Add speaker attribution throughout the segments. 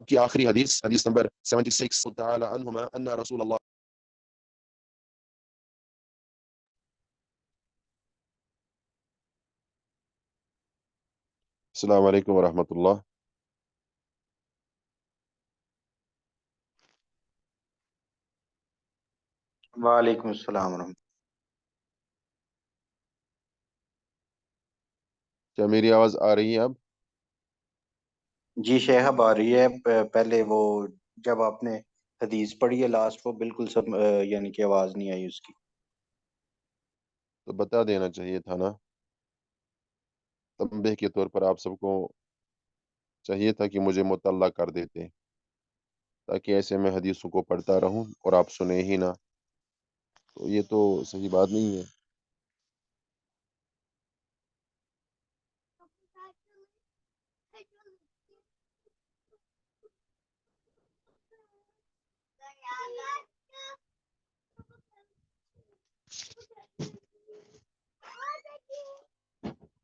Speaker 1: کی آخری حدیث حدیث نمبر 76 تعالی عنہما ان رسول اللہ. السلام علیکم ورحمۃ اللہ.
Speaker 2: وعلیکم السلام ورحمۃ
Speaker 1: کیا میری آواز آ رہی ہے اب؟
Speaker 2: اللہ. جی شیخ اب آ رہی ہے. پہلے وہ جب آپ نے حدیث پڑھی ہے لاسٹ وہ بالکل سب یعنی کہ آواز نہیں آئی اس کی.
Speaker 1: تو بتا دینا چاہیے تھا نا، تنبیہ کے طور پر آپ سب کو چاہیے تھا کہ مجھے مطلع کر دیتے، تاکہ ایسے میں حدیثوں کو پڑھتا رہوں اور آپ سنیں ہی نہ. تو یہ تو صحیح بات نہیں ہے.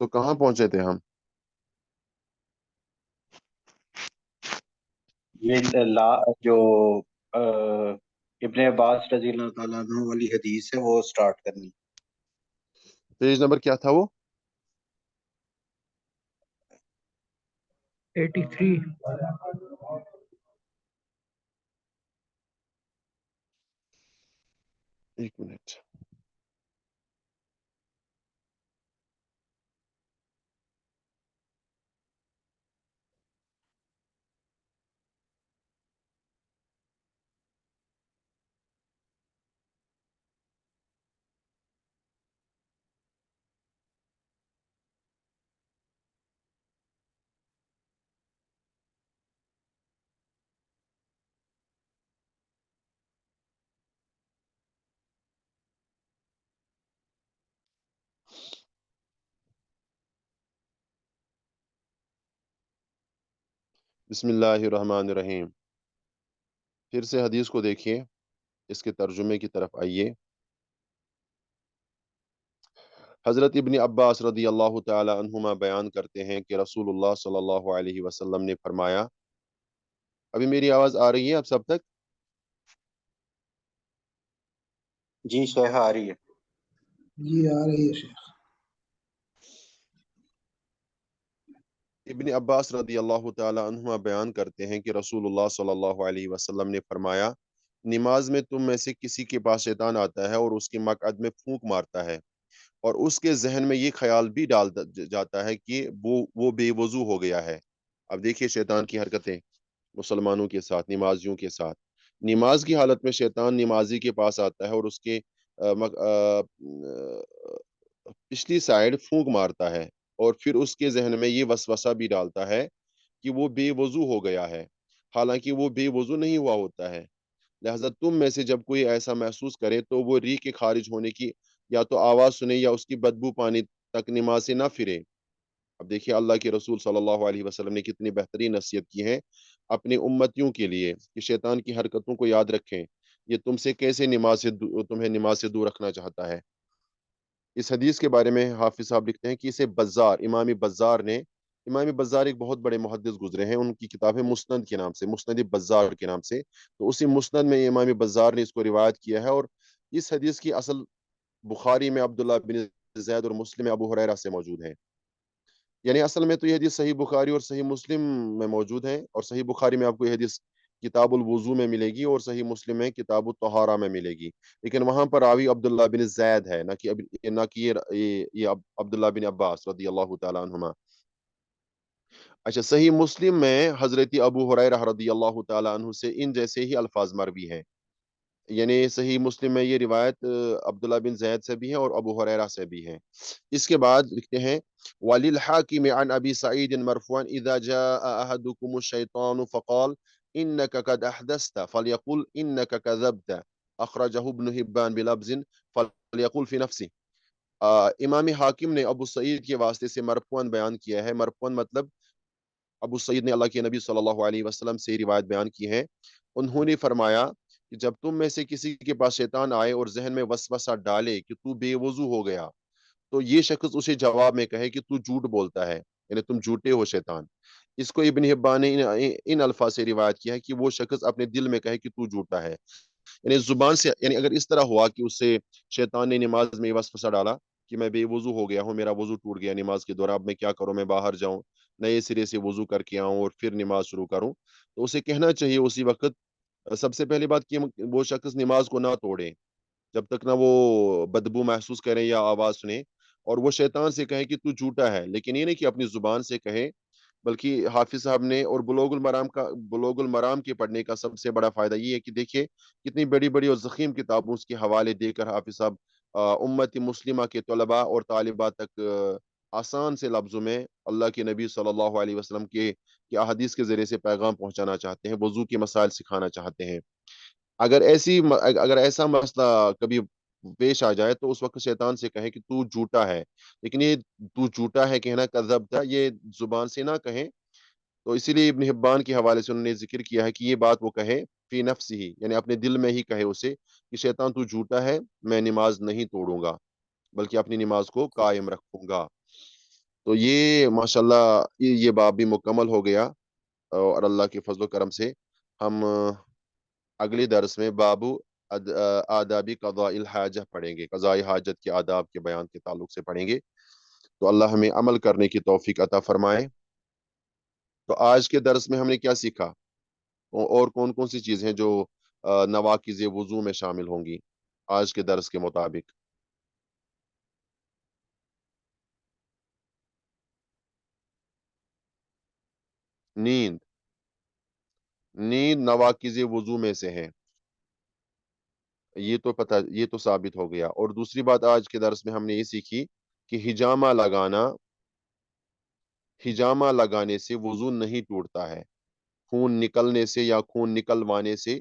Speaker 1: تو کہاں پہنچے تھے ہم؟
Speaker 2: یہ جو ابن عباس رضی اللہ تعالیٰ عنہ والی حدیث ہے وہ سٹارٹ کرنی.
Speaker 1: پیج نمبر کیا تھا وہ؟
Speaker 3: 83.
Speaker 1: ایک منٹ. بسم اللہ الرحمن الرحیم. پھر سے حدیث کو دیکھیے، اس کے ترجمے کی طرف آئیے. حضرت ابن عباس رضی اللہ تعالی عنہما بیان کرتے ہیں کہ رسول اللہ صلی اللہ علیہ وسلم نے فرمایا. ابھی میری آواز آ رہی ہے اب سب تک؟
Speaker 2: جی شیخ آ رہی ہے.
Speaker 3: جی آ رہی ہے شیخ.
Speaker 1: ابن عباس رضی اللہ تعالی عنہما بیان کرتے ہیں کہ رسول اللہ صلی اللہ علیہ وسلم نے فرمایا، نماز میں تم میں سے کسی کے پاس شیطان آتا ہے اور اس کے مقعد میں پھونک مارتا ہے، اور اس کے ذہن میں یہ خیال بھی ڈال جاتا ہے کہ وہ بے وضو ہو گیا ہے. اب دیکھیے شیطان کی حرکتیں مسلمانوں کے ساتھ، نمازیوں کے ساتھ. نماز کی حالت میں شیطان نمازی کے پاس آتا ہے اور اس کے پچھلی سائڈ پھونک مارتا ہے، اور پھر اس کے ذہن میں یہ وسوسہ بھی ڈالتا ہے کہ وہ بے وضو ہو گیا ہے، حالانکہ وہ بے وضو نہیں ہوا ہوتا ہے. لہذا تم میں سے جب کوئی ایسا محسوس کرے تو وہ ری کے خارج ہونے کی یا تو آواز سنے یا اس کی بدبو پانی تک نماز سے نہ پھرے. اب دیکھیے اللہ کے رسول صلی اللہ علیہ وسلم نے کتنی بہترین نصیحت کی ہے اپنی امتیوں کے لیے کہ شیطان کی حرکتوں کو یاد رکھیں، یہ تم سے کیسے تمہیں نماز سے دور رکھنا چاہتا ہے. اس حدیث کے بارے میں حافظ صاحب لکھتے ہیں کہ اسے امام بزار ایک بہت بڑے محدث گزرے ہیں، ان کی کتاب ہے مسند کے نام سے، مسند بزار کے نام سے. تو اسی مسند میں امام بزار نے اس کو روایت کیا ہے، اور اس حدیث کی اصل بخاری میں عبداللہ بن زید اور مسلم میں ابو ہریرہ سے موجود ہے. یعنی اصل میں تو یہ حدیث صحیح بخاری اور صحیح مسلم میں موجود ہے، اور صحیح بخاری میں آپ کو یہ حدیث کتاب الوضو میں ملے گی، اور صحیح مسلم میں کتاب الطہارہ میں ملے گی. لیکن وہاں پر راوی عبداللہ بن زید ہے، نہ کہ یہ عبداللہ بن عباس رضی اللہ تعالی عنہما. اچھا، صحیح مسلم میں حضرت ابو ہریرہ رضی اللہ تعالی عنہ سے ان جیسے ہی الفاظ مروی ہیں. یعنی صحیح مسلم میں یہ روایت عبداللہ بن زید سے بھی ہے اور ابو ہریرہ سے بھی ہے. اس کے بعد لکھتے ہیں وَلِلْحَاكِمِ عَنْ أَبِي سَعِيدٍ مَرْفُوعًا إِذَا جَاءَ أَحَدُكُمُ الشَّيْطَانُ فَقَالَ إِنَّكَ قَدْ أَحْدَثْتَ فَلْيَقُلْ إِنَّكَ كَذَبْتَ أخرجه ابن حبان بلفظ فليقول في نفسه. امام حاکم نے ابو سعید کے واسطے سے مرفوعاً بیان کیا ہے. مرفوعاً مطلب ابو سعید نے اللہ کے نبی صلی اللہ علیہ وسلم سے روایت بیان کی ہے. انہوں نے فرمایا کہ جب تم میں سے کسی کے پاس شیطان آئے اور ذہن میں وسوسہ ڈالے کہ تو بے وضو ہو گیا، تو یہ شخص اسے جواب میں کہے کہ تو جھوٹ بولتا ہے، یعنی تم جھوٹے ہو شیطان. اس کو ابن حبان نے ان الفاظ سے روایت کیا ہے کہ وہ شخص اپنے دل میں کہے کہ تو جھوٹا ہے، یعنی زبان سے، یعنی اگر اس طرح ہوا کہ اس سے شیطان نے نماز میں یہ وسوسہ ڈالا کہ میں بے وضو ہو گیا ہوں، میرا وضو ٹوٹ گیا نماز کے دوران، اب میں کیا کروں، میں باہر جاؤں، نئے سرے سے وضو کر کے آؤں اور پھر نماز شروع کروں، تو اسے کہنا چاہیے اسی وقت، سب سے پہلی بات کہ وہ شخص نماز کو نہ توڑے جب تک نہ وہ بدبو محسوس کرے یا آواز سنے، اور وہ شیطان سے کہے کہ تو جھوٹا ہے، لیکن یہ نہیں کہ اپنی زبان سے کہے، بلکہ حافظ صاحب نے اور بلوغ المرام کے پڑھنے کا سب سے بڑا فائدہ یہ ہے کہ دیکھیے کتنی بڑی بڑی اور ضخیم کتابوں اس کے حوالے دے کر حافظ صاحب امت مسلمہ کے طلباء اور طالبات تک آسان سے لفظوں میں اللہ کے نبی صلی اللہ علیہ وسلم کے احادیث کے ذریعے سے پیغام پہنچانا چاہتے ہیں، وضو کے مسائل سکھانا چاہتے ہیں۔ اگر ایسا مسئلہ کبھی پیش آ جائے تو اس وقت شیطان سے کہیں کہ تو جھوٹا ہے، لیکن یہ تو جھوٹا ہے کہنا کذب تھا، یہ زبان سے نہ کہیں، تو اسی لیے ابن حبان کے حوالے سے انہوں نے ذکر کیا ہے کہ یہ بات وہ کہے فی نفس ہی، یعنی اپنے دل میں ہی کہے اسے کہ شیطان تو جھوٹا ہے، میں نماز نہیں توڑوں گا بلکہ اپنی نماز کو قائم رکھوں گا۔ تو یہ ماشاءاللہ یہ باب بھی مکمل ہو گیا، اور اللہ کے فضل و کرم سے ہم اگلی درس میں بابو آدابی قضاء الحاجہ پڑھیں گے، قضاء حاجت کے آداب کے بیان کے تعلق سے پڑھیں گے، تو اللہ ہمیں عمل کرنے کی توفیق عطا فرمائے۔ تو آج کے درس میں ہم نے کیا سیکھا، اور کون کون سی چیزیں جو نواقض وضو میں شامل ہوں گی آج کے درس کے مطابق؟ نیند، نیند نواقض وضو میں سے ہے، یہ تو ثابت ہو گیا، اور دوسری بات آج کے درس میں ہم نے یہ سیکھی کہ ہجامہ لگانے سے وضو نہیں ٹوٹتا ہے، خون نکلنے سے یا خون نکلوانے سے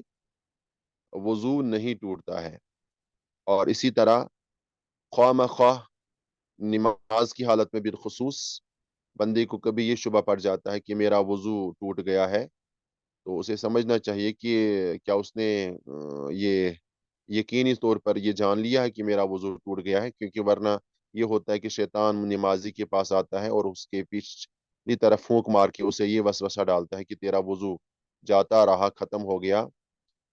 Speaker 1: وضو نہیں ٹوٹتا ہے، اور اسی طرح خواہ مخواہ نماز کی حالت میں بالخصوص بندے کو کبھی یہ شبہ پڑ جاتا ہے کہ میرا وضو ٹوٹ گیا ہے، تو اسے سمجھنا چاہیے کہ کیا اس نے یہ یقینی طور پر یہ جان لیا ہے کہ میرا وضو ٹوٹ گیا ہے، کیونکہ ورنہ یہ ہوتا ہے کہ شیطان نمازی کے پاس آتا ہے اور اس کے پچھلی طرف پھونک مار کے اسے یہ وسوسہ ڈالتا ہے کہ تیرا وضو جاتا رہا، ختم ہو گیا،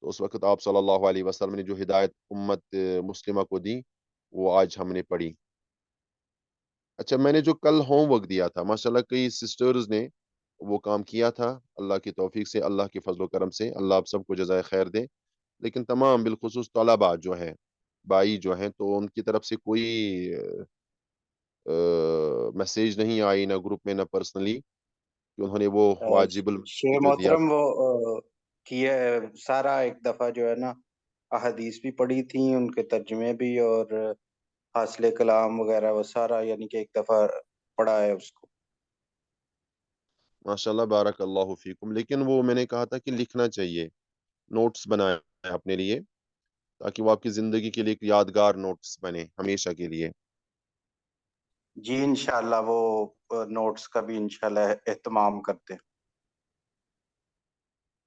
Speaker 1: تو اس وقت آپ صلی اللہ علیہ وسلم نے جو ہدایت امت مسلمہ کو دی وہ آج ہم نے پڑھی۔ اچھا، میں نے جو کل ہوم ورک دیا تھا ماشاءاللہ کئی سسٹرز نے وہ کام کیا تھا، اللہ کی توفیق سے، اللہ کے فضل و کرم سے، اللہ آپ سب کو جزائے خیر دے، لیکن تمام بالخصوص طلباء جو ہیں، بھائی جو ہیں، تو ان کی طرف سے کوئی میسیج نہیں آئی، نہ گروپ میں نہ پرسنلی، کہ انہوں نے وہ واجب
Speaker 2: شیخ
Speaker 1: المسجد جو دیا
Speaker 2: محترم وہ کیا سارا ایک دفعہ جو ہے نا احادیث بھی پڑھی تھیں، ان کے ترجمے بھی، اور حاصل کلام وغیرہ وہ سارا یعنی کہ ایک دفعہ پڑھا ہے اس کو۔
Speaker 1: ماشاءاللہ بارک اللہ فیکم، لیکن وہ میں نے کہا تھا کہ لکھنا چاہیے، نوٹس بنائیں اپنے لیے، تاکہ وہ آپ کی زندگی کے لیے ایک یادگار نوٹس بنے ہمیشہ کے لیے۔
Speaker 2: جی انشاءاللہ وہ نوٹس کا بھی انشاءاللہ اہتمام کرتے ہیں۔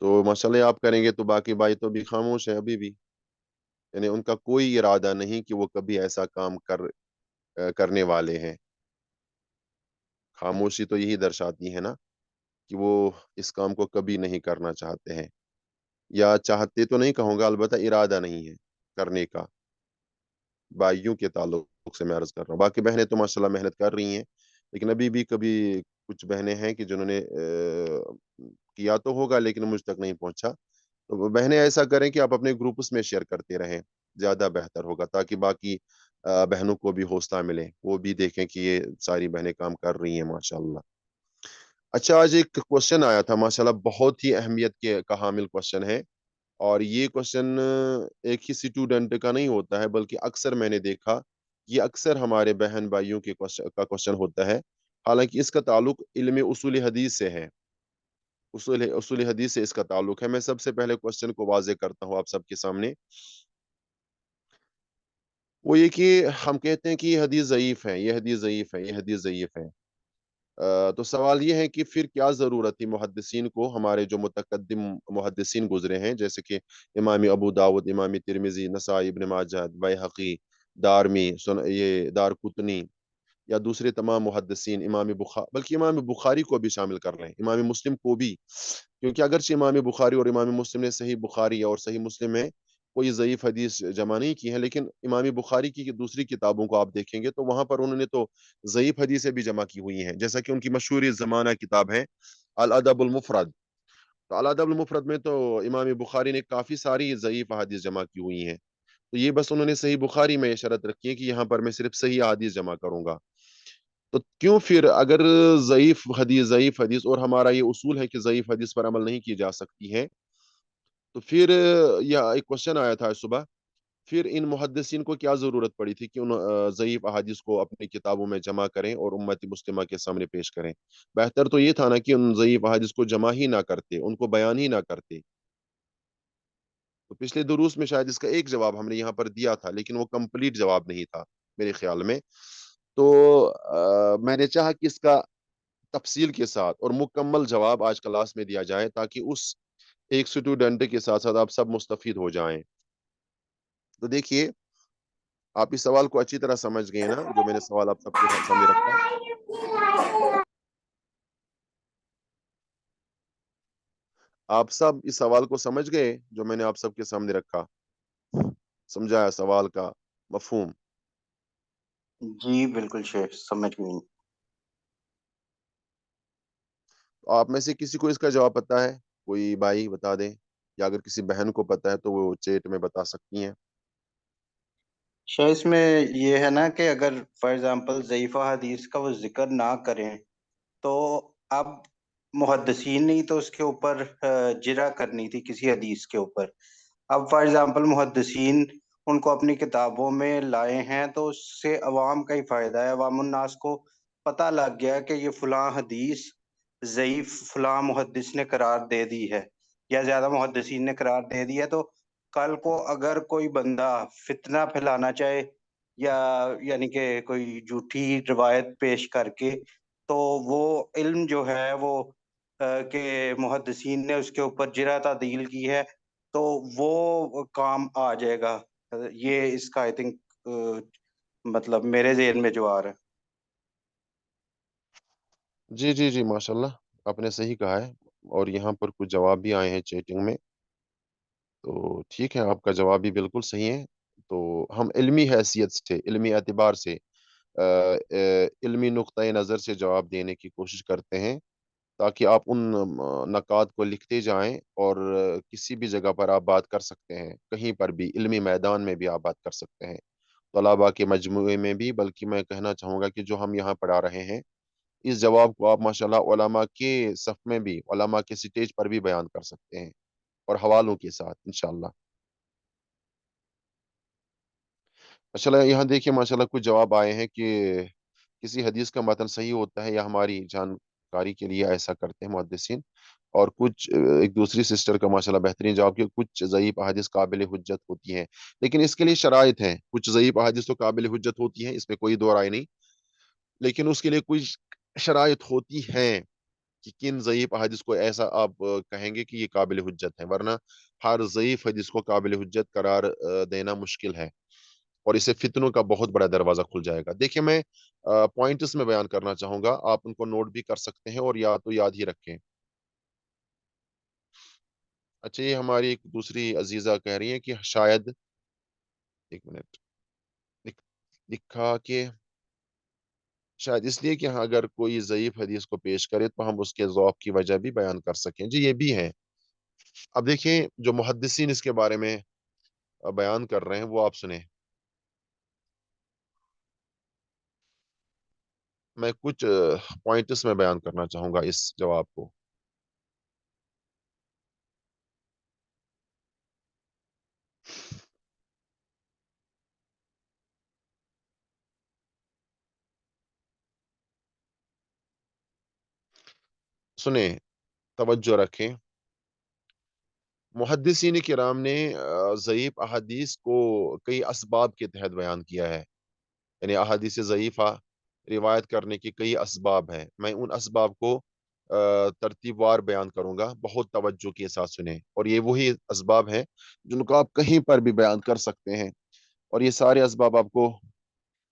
Speaker 1: تو ماشاءاللہ آپ کریں گے، تو باقی بھائی تو بھی خاموش ہے ابھی بھی، یعنی ان کا کوئی ارادہ نہیں کہ وہ کبھی ایسا کام کرنے والے ہیں، خاموشی تو یہی درشاتی ہے نا کہ وہ اس کام کو کبھی نہیں کرنا چاہتے ہیں، یا چاہتے تو نہیں کہوں گا، البتہ ارادہ نہیں ہے کرنے کا، بھائیوں کے تعلق سے میں عرض کر رہا ہوں، باقی بہنیں تو ماشاءاللہ محنت کر رہی ہیں، لیکن ابھی بھی کبھی کچھ بہنیں ہیں کہ جنہوں نے کیا تو ہوگا لیکن مجھ تک نہیں پہنچا، تو بہنیں ایسا کریں کہ آپ اپنے گروپس میں شیئر کرتے رہیں، زیادہ بہتر ہوگا، تاکہ باقی بہنوں کو بھی حوصلہ ملے، وہ بھی دیکھیں کہ یہ ساری بہنیں کام کر رہی ہیں ماشاءاللہ۔ اچھا، آج ایک کوشچن آیا تھا ماشاءاللہ، بہت ہی اہمیت کا حامل کوشچن ہے، اور یہ کوشچن ایک ہی اسٹوڈنٹ کا نہیں ہوتا ہے، بلکہ اکثر میں نے دیکھا یہ اکثر ہمارے بہن بھائیوں کا کوشچن ہوتا ہے، حالانکہ اس کا تعلق علم اصول حدیث سے ہے، اصول حدیث سے اس کا تعلق ہے۔ میں سب سے پہلے کوشچن کو واضح کرتا ہوں آپ سب کے سامنے، وہ یہ کہ ہم کہتے ہیں کہ یہ حدیث ضعیف ہے، یہ حدیث ضعیف ہے، یہ حدیث ضعیف ہے، تو سوال یہ ہے کہ پھر کیا ضرورت تھی محدثین کو، ہمارے جو متقدم محدثین گزرے ہیں جیسے کہ امام ابو داود، امام ترمذی، نسائی، ابن ماجہ، بیہقی، دارمی، یہ دار قطنی، یا دوسرے تمام محدثین، بلکہ امام بخاری کو بھی شامل کر لیں، امام مسلم کو بھی، کیونکہ اگرچہ امام بخاری اور امام مسلم نے صحیح بخاری اور صحیح مسلم میں کوئی ضعیف حدیث جمع نہیں کی ہے، لیکن امام بخاری کی دوسری کتابوں کو آپ دیکھیں گے تو وہاں پر انہوں نے تو ضعیف حدیثیں بھی جمع کی ہوئی ہیں، جیسا کہ ان کی مشہور زمانہ کتاب ہے الادب المفرد۔ تو الادب المفرد میں تو امام بخاری نے کافی ساری ضعیف احادیث جمع کی ہوئی ہیں، تو یہ بس انہوں نے صحیح بخاری میں شرط رکھی ہے کہ یہاں پر میں صرف صحیح احادیث جمع کروں گا۔ تو کیوں پھر اگر ضعیف حدیث اور ہمارا یہ اصول ہے کہ ضعیف حدیث پر عمل نہیں کی جا سکتی ہے، تو پھر یہ ایک کوشچن آیا تھا صبح، پھر ان محدثین کو کیا ضرورت پڑی تھی کہ ان ضعیف احادیث کو اپنی کتابوں میں جمع کریں اور امت مسلمہ کے سامنے پیش کریں؟ بہتر تو یہ تھا نا کہ ان ضعیف احادیث کو جمع ہی نہ کرتے، ان کو بیان ہی نہ کرتے۔ تو پچھلے دروس میں شاید اس کا ایک جواب ہم نے یہاں پر دیا تھا، لیکن وہ کمپلیٹ جواب نہیں تھا میرے خیال میں۔ تو میں نے چاہا کہ اس کا تفصیل کے ساتھ اور مکمل جواب آج کلاس میں دیا جائے، تاکہ اس ایک اسٹوڈنٹ کے ساتھ ساتھ آپ سب مستفید ہو جائیں۔ تو دیکھیے، آپ اس سوال کو اچھی طرح سمجھ گئے نا، جو میں نے سوال آپ سب کے سامنے رکھا؟ آپ سب اس سوال کو سمجھ گئے جو میں نے آپ سب کے سامنے رکھا؟ سمجھایا سوال کا مفہوم؟
Speaker 2: جی بالکل شیخ، سمجھ گئی۔
Speaker 1: تو آپ میں سے کسی کو اس کا جواب پتا ہے؟ کوئی بھائی بتا دیں، یا اگر کسی بہن کو پتا ہے تو وہ چیٹ میں بتا سکتی ہیں۔
Speaker 2: شاید اس میں یہ ہے نا کہ اگر فار ایگزامپل ضعیفہ حدیث کا وہ ذکر نہ کریں تو اب محدثین نے تو اس کے اوپر جرح کرنی تھی کسی حدیث کے اوپر۔ اب فار ایگزامپل محدثین ان کو اپنی کتابوں میں لائے ہیں تو اس سے عوام کا ہی فائدہ ہے، عوام الناس کو پتہ لگ گیا کہ یہ فلاں حدیث ضعیف فلاں محدث نے قرار دے دی ہے یا زیادہ محدثین نے قرار دے دی ہے، تو کل کو اگر کوئی بندہ فتنہ پھیلانا چاہے یا یعنی کہ کوئی جھوٹی روایت پیش کر کے، تو وہ علم جو ہے وہ کہ محدثین نے اس کے اوپر جرح تعدیل کی ہے تو وہ کام آ جائے گا۔ یہ اس کا آئی تھنک مطلب میرے ذہن میں جو آ رہا ہے۔
Speaker 1: جی جی جی، ماشاءاللہ آپ نے صحیح کہا ہے، اور یہاں پر کچھ جواب بھی آئے ہیں چیٹنگ میں، تو ٹھیک ہے، آپ کا جواب بھی بالکل صحیح ہے۔ تو ہم علمی حیثیت سے، علمی اعتبار سے، علمی نقطۂ نظر سے جواب دینے کی کوشش کرتے ہیں، تاکہ آپ ان نکات کو لکھتے جائیں، اور کسی بھی جگہ پر آپ بات کر سکتے ہیں، کہیں پر بھی علمی میدان میں بھی آپ بات کر سکتے ہیں، طلباء کے مجموعے میں بھی۔ بلکہ میں کہنا چاہوں گا کہ جو ہم یہاں پڑھا رہے ہیں، اس جواب کو آپ ماشاءاللہ علماء کے صف میں بھی، علماء کے سٹیج پر بھی بیان کر سکتے ہیں، اور حوالوں کے ساتھ انشاءاللہ۔ ماشاءاللہ یہاں دیکھیے، ماشاءاللہ کچھ جواب آئے ہیں کہ کسی حدیث کا متن صحیح ہوتا ہے یا ہماری جانکاری کے لیے ایسا کرتے ہیں محدثین، اور کچھ ایک دوسری سسٹر کا ماشاءاللہ بہترین جواب کہ کچھ ضعیف احادیث قابل حجت ہوتی ہیں، لیکن اس کے لیے شرائط ہیں۔ کچھ ضعیف احادیث تو قابل حجت ہوتی ہیں، اس میں کوئی دو رائے نہیں، لیکن اس کے لیے کچھ شرائط ہوتی ہیں کہ کن ضعیف احادیث کو ایسا آپ کہیں گے کہ یہ قابل حجت ہے، ورنہ ہر ضعیف حدیث کو قابل حجت قرار دینا مشکل ہے، اور اسے فتنوں کا بہت بڑا دروازہ کھل جائے گا۔ دیکھیں، میں پوائنٹس میں بیان کرنا چاہوں گا، آپ ان کو نوٹ بھی کر سکتے ہیں اور یا تو یاد ہی رکھیں۔ اچھا، یہ ہماری ایک دوسری عزیزہ کہہ رہی ہیں کہ شاید، ایک منٹ، لکھا کہ شاید اس لیے کہ اگر کوئی ضعیف حدیث کو پیش کرے تو ہم اس کے ذوق کی وجہ بھی بیان کر سکیں۔ جی، یہ بھی ہے۔ اب دیکھیں، جو محدثین اس کے بارے میں بیان کر رہے ہیں وہ آپ سنیں۔ میں کچھ پوائنٹس میں بیان کرنا چاہوں گا اس جواب کو۔ سنیں، توجہ رکھیں۔ محدثین کرام نے ضعیف احادیث کو کئی اسباب کے تحت بیان کیا ہے، یعنی احادیث ضعیفہ روایت کرنے کے کئی اسباب ہیں۔ میں ان اسباب کو ترتیب وار بیان کروں گا، بہت توجہ کے ساتھ سنیں، اور یہ وہی اسباب ہیں جن کو آپ کہیں پر بھی بیان کر سکتے ہیں، اور یہ سارے اسباب آپ کو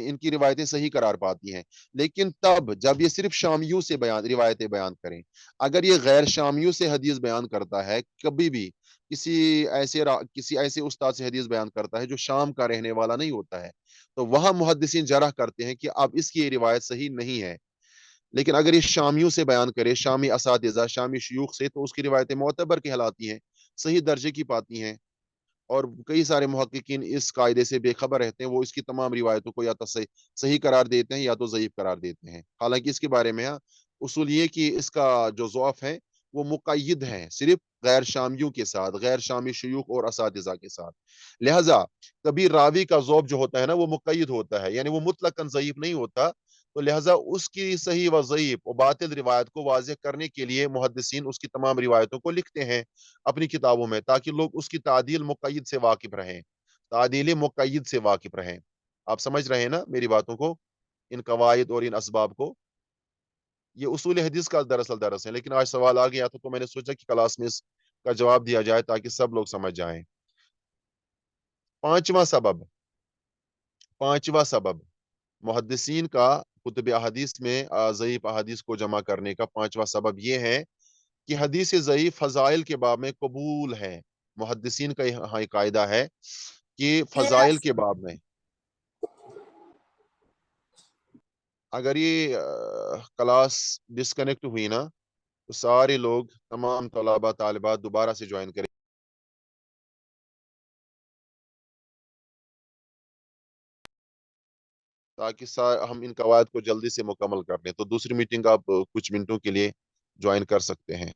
Speaker 1: ان کی روایتیں صحیح قرار پاتی ہیں، لیکن تب جب یہ صرف شامیوں سے روایتیں بیان کریں. اگر یہ غیر شامیوں سے حدیث بیان کرتا ہے، کبھی بھی کسی ایسے استاد سے حدیث بیان کرتا ہے جو شام کا رہنے والا نہیں ہوتا ہے، تو وہاں محدثین جرح کرتے ہیں کہ اب اس کی یہ روایت صحیح نہیں ہے. لیکن اگر یہ شامیوں سے بیان کرے، شامی اساتذہ، شامی شیوخ سے، تو اس کی روایتیں معتبر کہلاتی ہیں، صحیح درجے کی پاتی ہیں. اور کئی سارے محققین اس قاعدے سے بے خبر رہتے ہیں، وہ اس کی تمام روایتوں کو یا تو صحیح قرار دیتے ہیں یا تو ضعیف قرار دیتے ہیں. حالانکہ اس کے بارے میں اصول یہ کہ اس کا جو ضعف ہے وہ مقید ہے صرف غیر شامیوں کے ساتھ، غیر شامی شیوخ اور اساتذہ کے ساتھ. لہذا کبھی راوی کا ضعف جو ہوتا ہے نا وہ مقید ہوتا ہے، یعنی وہ مطلقاً ضعیف نہیں ہوتا. تو لہذا اس کی صحیح و ضعیف و باطل روایت کو واضح کرنے کے لیے محدثین اس کی تمام روایتوں کو لکھتے ہیں اپنی کتابوں میں، تاکہ لوگ اس کی تعدیل مقید سے واقف رہیں، تعدیل مقید سے واقف رہیں. آپ سمجھ رہے ہیں نا میری باتوں کو، ان قواعد اور ان اسباب کو؟ یہ اصول حدیث کا دراصل درس ہے، لیکن آج سوال آ گیا تھا تو میں نے سوچا کہ کلاس میں اس کا جواب دیا جائے تاکہ سب لوگ سمجھ جائیں. پانچواں سبب محدثین کا کتب احادیث میں ضعیف احادیث کو جمع کرنے کا پانچواں سبب یہ ہے کہ حدیث ضعیف فضائل کے باب میں قبول ہے. محدثین کا یہاں ایک قاعدہ ہے کہ فضائل کے باب میں اگر یہ کلاس ڈسکنیکٹ ہوئی نا تو سارے لوگ، تمام طلباء طالبات دوبارہ سے جوائن کریں تاکہ ہم ان قواعد کو جلدی سے مکمل کر لیں. تو دوسری میٹنگ آپ کچھ منٹوں کے لیے جوائن کر سکتے ہیں.